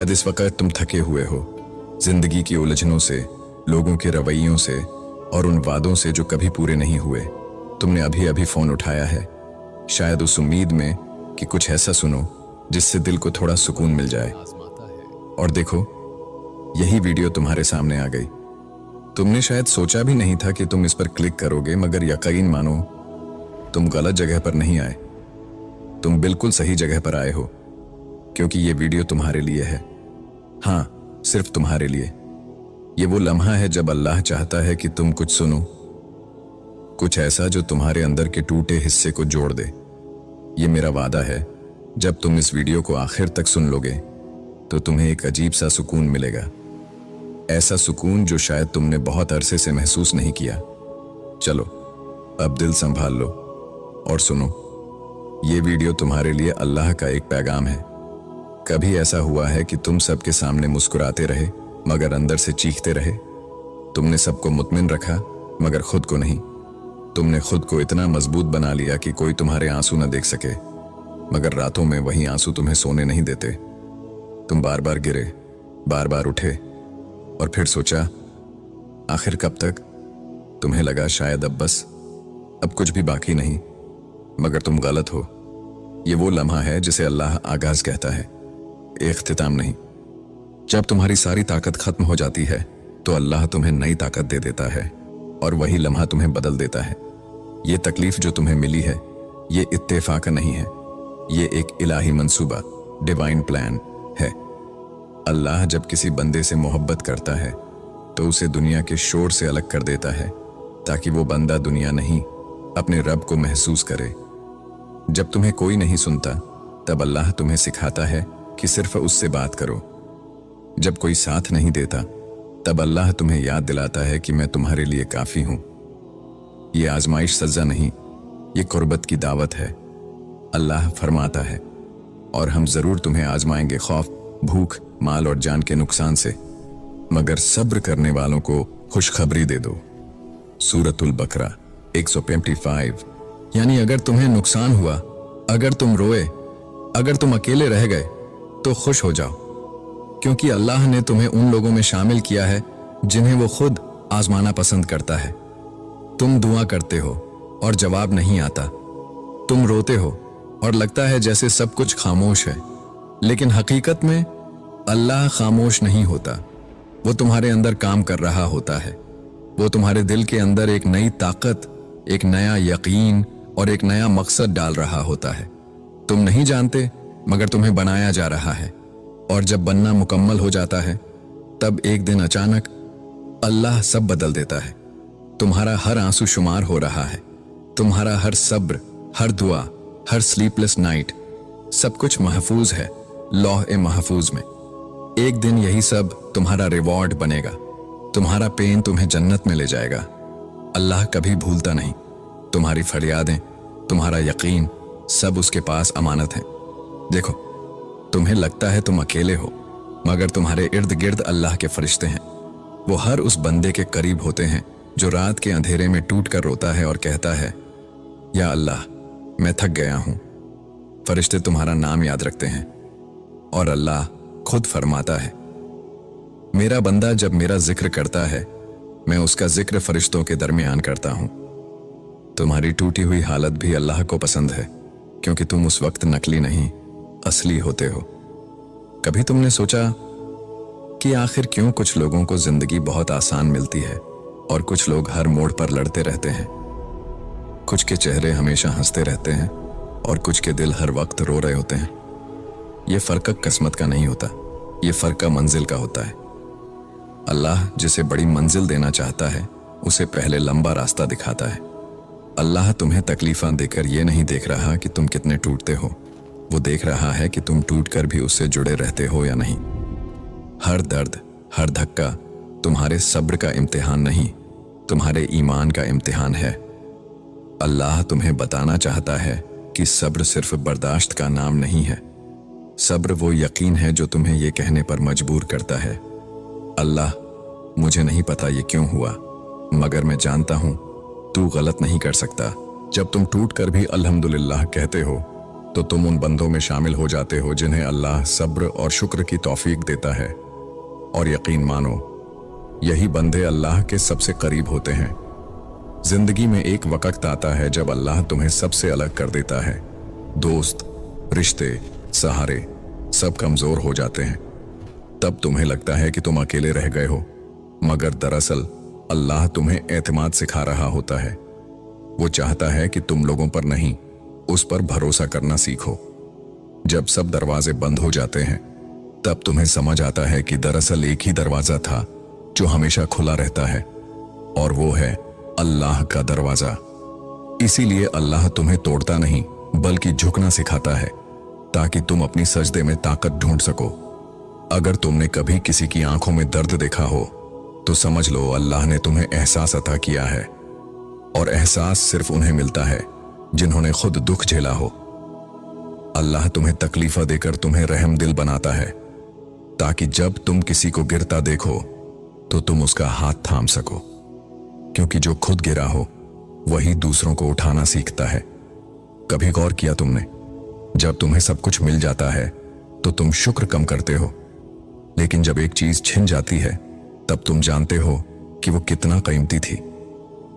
शायद इस वक्त तुम थके हुए हो, जिंदगी की उलझनों से, लोगों के रवैयों से और उन वादों से जो कभी पूरे नहीं हुए। तुमने अभी अभी फोन उठाया है, शायद उस उम्मीद में कि कुछ ऐसा सुनो जिससे दिल को थोड़ा सुकून मिल जाए। और देखो, यही वीडियो तुम्हारे सामने आ गई। तुमने शायद सोचा भी नहीं था कि तुम इस पर क्लिक करोगे, मगर यकीन मानो तुम गलत जगह पर नहीं आए, तुम बिल्कुल सही जगह पर आए हो, क्योंकि ये वीडियो तुम्हारे लिए है। हाँ, सिर्फ तुम्हारे लिए। ये वो लम्हा है जब अल्लाह चाहता है कि तुम कुछ सुनो, कुछ ऐसा जो तुम्हारे अंदर के टूटे हिस्से को जोड़ दे। ये मेरा वादा है, जब तुम इस वीडियो को आखिर तक सुन लोगे तो तुम्हें एक अजीब सा सुकून मिलेगा, ऐसा सुकून जो शायद तुमने बहुत अरसे से महसूस नहीं किया। चलो अब दिल संभाल लो और सुनो। ये वीडियो तुम्हारे लिए अल्लाह का एक पैगाम है। कभी ऐसा हुआ है कि तुम सबके सामने मुस्कुराते रहे मगर अंदर से चीखते रहे? तुमने सबको मुतमिन रखा मगर खुद को नहीं। तुमने खुद को इतना मजबूत बना लिया कि कोई तुम्हारे आंसू न देख सके, मगर रातों में वही आंसू तुम्हें सोने नहीं देते। तुम बार बार गिरे, बार बार उठे और फिर सोचा आखिर कब तक। तुम्हें लगा शायद अब बस, अब कुछ भी बाकी नहीं, मगर तुम गलत हो। ये वो लम्हा है जिसे अल्लाह आगाज कहता है, इख्तिताम नहीं। जब तुम्हारी सारी ताकत खत्म हो जाती है तो अल्लाह तुम्हें नई ताकत दे देता है और वही लम्हा तुम्हें बदल देता है। ये तकलीफ जो तुम्हें मिली है, ये इत्तेफाक नहीं है, ये एक इलाही मंसूबा, डिवाइन प्लान है। अल्लाह जब किसी बंदे से मोहब्बत करता है तो उसे दुनिया के शोर से अलग कर देता है, ताकि वो बंदा दुनिया नहीं, अपने रब को महसूस करे। जब तुम्हें कोई नहीं सुनता तब अल्लाह तुम्हें सिखाता है कि सिर्फ उससे बात करो। जब कोई साथ नहीं देता तब अल्लाह तुम्हें याद दिलाता है कि मैं तुम्हारे लिए काफी हूं। ये आजमाइश सजा नहीं, ये कुर्बत की दावत है। अल्लाह फरमाता है, और हम जरूर तुम्हें आजमाएंगे खौफ, भूख, माल और जान के नुकसान से, मगर सब्र करने वालों को खुशखबरी दे दो। सूरतुल बकरा 155। यानी अगर तुम्हें नुकसान हुआ, अगर तुम रोए, अगर तुम अकेले रह गए तो खुश हो जाओ, क्योंकि अल्लाह ने तुम्हें उन लोगों में शामिल किया है जिन्हें वो खुद आजमाना पसंद करता है। तुम दुआ करते हो और जवाब नहीं आता, तुम रोते हो और लगता है जैसे सब कुछ खामोश है, लेकिन हकीकत में अल्लाह खामोश नहीं होता। वो तुम्हारे अंदर काम कर रहा होता है। वो तुम्हारे दिल के अंदर एक नई ताकत, एक नया यकीन और एक नया मकसद डाल रहा होता है। तुम नहीं जानते, मगर तुम्हें बनाया जा रहा है, और जब बनना मुकम्मल हो जाता है तब एक दिन अचानक अल्लाह सब बदल देता है। तुम्हारा हर आंसू शुमार हो रहा है, तुम्हारा हर सब्र, हर दुआ, हर स्लीपलेस नाइट, सब कुछ महफूज है लौह-ए-महफूज में। एक दिन यही सब तुम्हारा रिवॉर्ड बनेगा। तुम्हारा पेन तुम्हें जन्नत में ले जाएगा। अल्लाह कभी भूलता नहीं। तुम्हारी फरियादें, तुम्हारा यकीन, सब उसके पास अमानत है। देखो, तुम्हें लगता है तुम अकेले हो, मगर तुम्हारे इर्द गिर्द अल्लाह के फरिश्ते हैं। वो हर उस बंदे के करीब होते हैं जो रात के अंधेरे में टूट कर रोता है और कहता है, या अल्लाह, मैं थक गया हूं। फरिश्ते तुम्हारा नाम याद रखते हैं और अल्लाह खुद फरमाता है, मेरा बंदा जब मेरा जिक्र करता है, मैं उसका जिक्र फरिश्तों के दरमियान करता हूं। तुम्हारी टूटी हुई हालत भी अल्लाह को पसंद है, क्योंकि तुम उस वक्त नकली नहीं, असली होते हो। कभी तुमने सोचा कि आखिर क्यों कुछ लोगों को जिंदगी बहुत आसान मिलती है और कुछ लोग हर मोड़ पर लड़ते रहते हैं? कुछ के चेहरे हमेशा हंसते रहते हैं और कुछ के दिल हर वक्त रो रहे होते हैं। ये फर्क किस्मत का नहीं होता, ये फर्क मंजिल का होता है। अल्लाह जिसे बड़ी मंजिल देना चाहता है, उसे पहले लंबा रास्ता दिखाता है। अल्लाह तुम्हें तकलीफां देकर ये नहीं देख रहा कि तुम कितने टूटते हो, वो देख रहा है कि तुम टूटकर भी उससे जुड़े रहते हो या नहीं। हर दर्द, हर धक्का तुम्हारे सब्र का इम्तिहान नहीं, तुम्हारे ईमान का इम्तिहान है। अल्लाह तुम्हें बताना चाहता है कि सब्र सिर्फ बर्दाश्त का नाम नहीं है। सब्र वो यकीन है जो तुम्हें ये कहने पर मजबूर करता है, अल्लाह, मुझे नहीं पता ये क्यों हुआ, मगर मैं जानता हूं तू गलत नहीं कर सकता। जब तुम टूट कर भी अल्हम्दुलिल्लाह कहते हो तो तुम उन बंदों में शामिल हो जाते हो जिन्हें अल्लाह सब्र और शुक्र की तौफीक देता है। और यकीन मानो, यही बंदे अल्लाह के सबसे करीब होते हैं। जिंदगी में एक वक्त आता है जब अल्लाह तुम्हें सबसे अलग कर देता है। दोस्त, रिश्ते, सहारे सब कमजोर हो जाते हैं। तब तुम्हें लगता है कि तुम अकेले रह गए हो, मगर दरअसल अल्लाह तुम्हें एतमाद सिखा रहा होता है। वो चाहता है कि तुम लोगों पर नहीं, उस पर भरोसा करना सीखो। जब सब दरवाजे बंद हो जाते हैं, तब तुम्हें समझ आता है कि दरअसल एक ही दरवाजा था जो हमेशा खुला रहता है, और वो है अल्लाह का दरवाजा। इसीलिए अल्लाह तुम्हें तोड़ता नहीं, बल्कि झुकना सिखाता है, ताकि तुम अपनी सजदे में ताकत ढूंढ सको। अगर तुमने कभी किसी की आंखों में दर्द देखा हो, तो समझ लो अल्लाह ने तुम्हें एहसास अता किया है। और एहसास सिर्फ उन्हें मिलता है जिन्होंने खुद दुख झेला हो। अल्लाह तुम्हें तकलीफा देकर तुम्हें रहम दिल बनाता है, ताकि जब तुम किसी को गिरता देखो तो तुम उसका हाथ थाम सको। क्योंकि जो खुद गिरा हो वही दूसरों को उठाना सीखता है। कभी गौर किया तुमने, जब तुम्हें सब कुछ मिल जाता है तो तुम शुक्र कम करते हो, लेकिन जब एक चीज छिन जाती है तब तुम जानते हो कि वो कितना कीमती थी।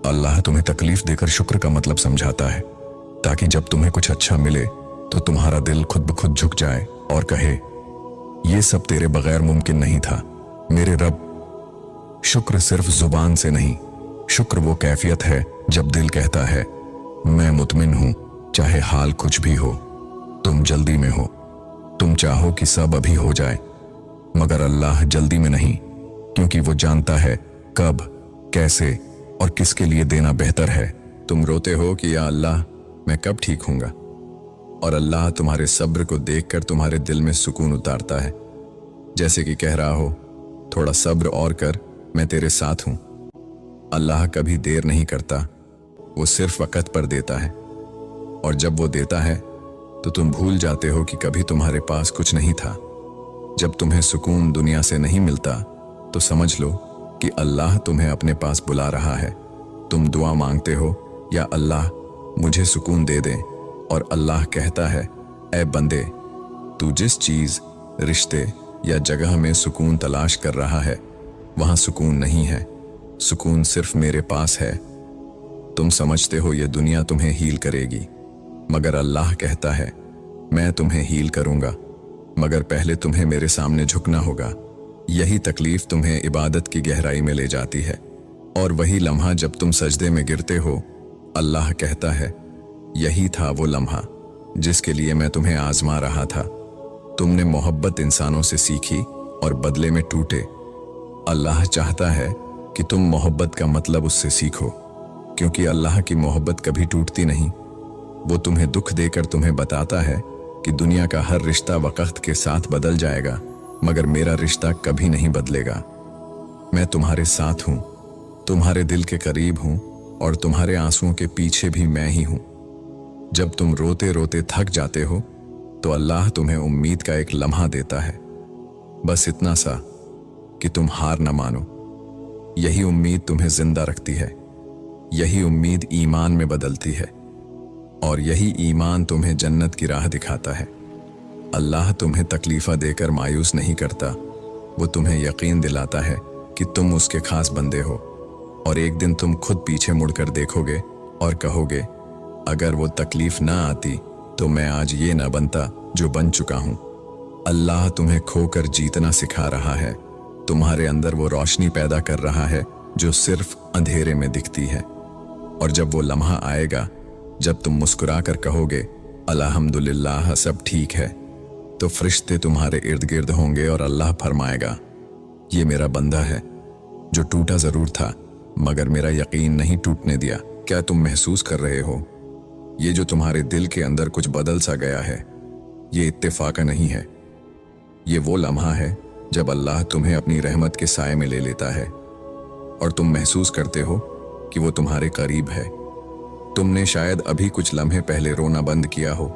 अल्लाह तुम्हें तकलीफ देकर शुक्र का मतलब समझाता है, ताकि जब तुम्हें कुछ अच्छा मिले तो तुम्हारा दिल खुद ब खुद झुक जाए और कहे, ये सब तेरे बगैर मुमकिन नहीं था मेरे रब। शुक्र सिर्फ जुबान से नहीं, शुक्र वो कैफियत है जब दिल कहता है, मैं मुतमिन हूं, चाहे हाल कुछ भी हो। तुम जल्दी में हो, तुम चाहो कि सब अभी हो जाए, मगर अल्लाह जल्दी में नहीं, क्योंकि वो जानता है कब, कैसे और किसके लिए देना बेहतर है। तुम रोते हो कि या अल्लाह मैं कब ठीक होऊंगा, और अल्लाह तुम्हारे सब्र को देखकर तुम्हारे दिल में सुकून उतारता है, जैसे कि कह रहा हो, थोड़ा सब्र और कर, मैं तेरे साथ हूं। अल्लाह कभी देर नहीं करता, वो सिर्फ वक्त पर देता है। और जब वो देता है तो तुम भूल जाते हो कि कभी तुम्हारे पास कुछ नहीं था। जब तुम्हें सुकून दुनिया से नहीं मिलता तो समझ लो कि अल्लाह तुम्हें अपने पास बुला रहा है। तुम दुआ मांगते हो, या अल्लाह मुझे सुकून दे दे, और अल्लाह कहता है, ऐ बंदे, तू जिस चीज, रिश्ते या जगह में सुकून तलाश कर रहा है, वहां सुकून नहीं है। सुकून सिर्फ मेरे पास है। तुम समझते हो ये दुनिया तुम्हें हील करेगी, मगर अल्लाह कहता है, मैं तुम्हें हील करूंगा, मगर पहले तुम्हें मेरे सामने झुकना होगा। यही तकलीफ तुम्हें इबादत की गहराई में ले जाती है। और वही लम्हा जब तुम सजदे में गिरते हो, अल्लाह कहता है, यही था वो लम्हा जिसके लिए मैं तुम्हें आजमा रहा था। तुमने मोहब्बत इंसानों से सीखी और बदले में टूटे। अल्लाह चाहता है कि तुम मोहब्बत का मतलब उससे सीखो, क्योंकि अल्लाह की मोहब्बत कभी टूटती नहीं। वो तुम्हें दुख देकर तुम्हें बताता है कि दुनिया का हर रिश्ता वक्त के साथ बदल जाएगा, मगर मेरा रिश्ता कभी नहीं बदलेगा। मैं तुम्हारे साथ हूं, तुम्हारे दिल के करीब हूं, और तुम्हारे आंसुओं के पीछे भी मैं ही हूं। जब तुम रोते रोते थक जाते हो तो अल्लाह तुम्हें उम्मीद का एक लम्हा देता है, बस इतना सा कि तुम हार न मानो। यही उम्मीद तुम्हें जिंदा रखती है, यही उम्मीद ईमान में बदलती है, और यही ईमान तुम्हें जन्नत की राह दिखाता है। अल्लाह तुम्हें तकलीफा देकर मायूस नहीं करता, वो तुम्हें यकीन दिलाता है कि तुम उसके खास बंदे हो। और एक दिन तुम खुद पीछे मुड़कर देखोगे और कहोगे, अगर वो तकलीफ ना आती तो मैं आज ये ना बनता जो बन चुका हूं। अल्लाह तुम्हें खोकर जीतना सिखा रहा है, तुम्हारे अंदर वो रोशनी पैदा कर रहा है जो सिर्फ अंधेरे में दिखती है। और जब वो लम्हा आएगा, जब तुम मुस्कुरा कर कहोगे, अल्हम्दुलिल्लाह सब ठीक है, तो फरिश्ते तुम्हारे इर्द गिर्द होंगे और अल्लाह फरमाएगा, ये मेरा बंदा है जो टूटा जरूर था, मगर मेरा यकीन नहीं टूटने दिया। क्या तुम महसूस कर रहे हो, ये जो तुम्हारे दिल के अंदर कुछ बदल सा गया है, ये इत्तेफाक नहीं है। ये वो लम्हा है जब अल्लाह तुम्हें अपनी रहमत के साए में ले लेता है, और तुम महसूस करते हो कि वो तुम्हारे करीब है। तुमने शायद अभी कुछ लम्हे पहले रोना बंद किया हो,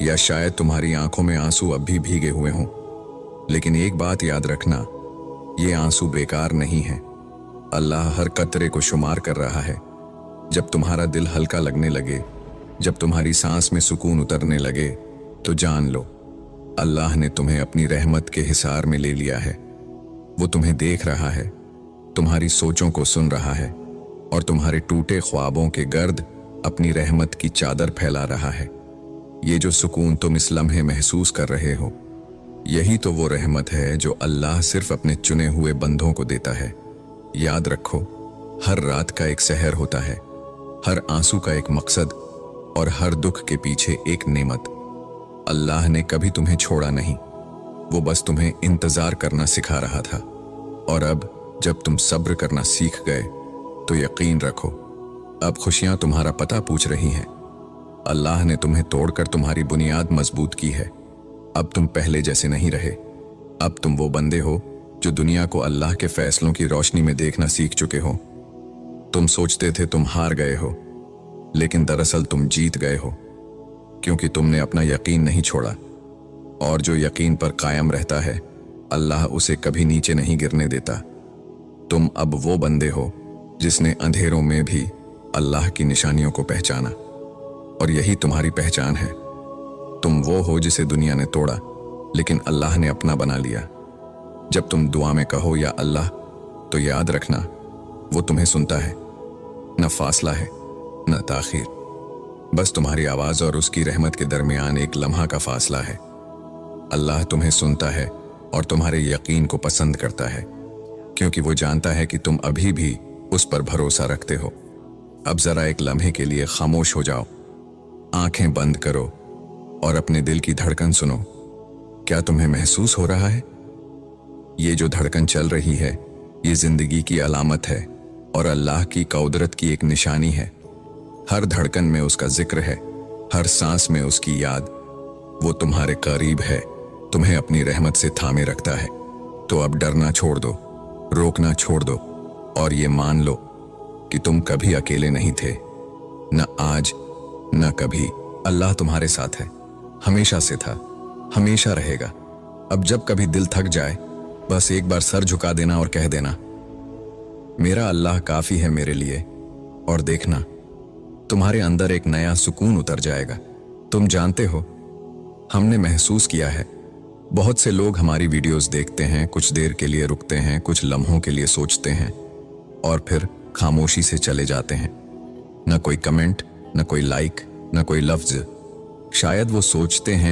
या शायद तुम्हारी आंखों में आंसू अब भी भीगे हुए हों, लेकिन एक बात याद रखना, ये आंसू बेकार नहीं है। अल्लाह हर कतरे को शुमार कर रहा है। जब तुम्हारा दिल हल्का लगने लगे, जब तुम्हारी सांस में सुकून उतरने लगे, तो जान लो, अल्लाह ने तुम्हें अपनी रहमत के हिसार में ले लिया है। वो तुम्हें देख रहा है, तुम्हारी सोचों को सुन रहा है और तुम्हारे टूटे ख्वाबों के गर्द अपनी रहमत की चादर फैला रहा है। ये जो सुकून तुम इस लम्हे महसूस कर रहे हो, यही तो वो रहमत है जो अल्लाह सिर्फ अपने चुने हुए बंदों को देता है। याद रखो, हर रात का एक सहर होता है, हर आंसू का एक मकसद और हर दुख के पीछे एक नेमत। अल्लाह ने कभी तुम्हें छोड़ा नहीं, वो बस तुम्हें इंतजार करना सिखा रहा था। और अब जब तुम सब्र करना सीख गए तो यकीन रखो, अब खुशियां तुम्हारा पता पूछ रही हैं। अल्लाह ने तुम्हें तोड़कर तुम्हारी बुनियाद मजबूत की है। अब तुम पहले जैसे नहीं रहे। अब तुम वो बंदे हो जो दुनिया को अल्लाह के फैसलों की रोशनी में देखना सीख चुके हो। तुम सोचते थे तुम हार गए हो, लेकिन दरअसल तुम जीत गए हो, क्योंकि तुमने अपना यकीन नहीं छोड़ा। और जो यकीन पर कायम रहता है, अल्लाह उसे कभी नीचे नहीं गिरने देता। तुम अब वो बंदे हो जिसने अंधेरों में भी अल्लाह की निशानियों को पहचाना, और यही तुम्हारी पहचान है। तुम वो हो जिसे दुनिया ने तोड़ा, लेकिन अल्लाह ने अपना बना लिया। जब तुम दुआ में कहो या अल्लाह, तो याद रखना, वो तुम्हें सुनता है। न फासला है न ताखीर, बस तुम्हारी आवाज और उसकी रहमत के दरमियान एक लम्हा का फासला है। अल्लाह तुम्हें सुनता है और तुम्हारे यकीन को पसंद करता है, क्योंकि वो जानता है कि तुम अभी भी उस पर भरोसा रखते हो। अब जरा एक लम्हे के लिए खामोश हो जाओ, आंखें बंद करो और अपने दिल की धड़कन सुनो। क्या तुम्हें महसूस हो रहा है? ये जो धड़कन चल रही है, ये जिंदगी की अलामत है और अल्लाह की कुदरत की एक निशानी है। हर धड़कन में उसका जिक्र है, हर सांस में उसकी याद। वो तुम्हारे करीब है, तुम्हें अपनी रहमत से थामे रखता है। तो अब डरना छोड़ दो, रोकना छोड़ दो और ये मान लो कि तुम कभी अकेले नहीं थे। न आज न कभी। अल्लाह तुम्हारे साथ है, हमेशा से था, हमेशा रहेगा। अब जब कभी दिल थक जाए, बस एक बार सर झुका देना और कह देना, मेरा अल्लाह काफी है मेरे लिए। और देखना, तुम्हारे अंदर एक नया सुकून उतर जाएगा। तुम जानते हो, हमने महसूस किया है, बहुत से लोग हमारी वीडियोस देखते हैं, कुछ देर के लिए रुकते हैं, कुछ लम्हों के लिए सोचते हैं और फिर खामोशी से चले जाते हैं। न कोई कमेंट, न कोई लाइक, न कोई लफ्ज। शायद वो सोचते हैं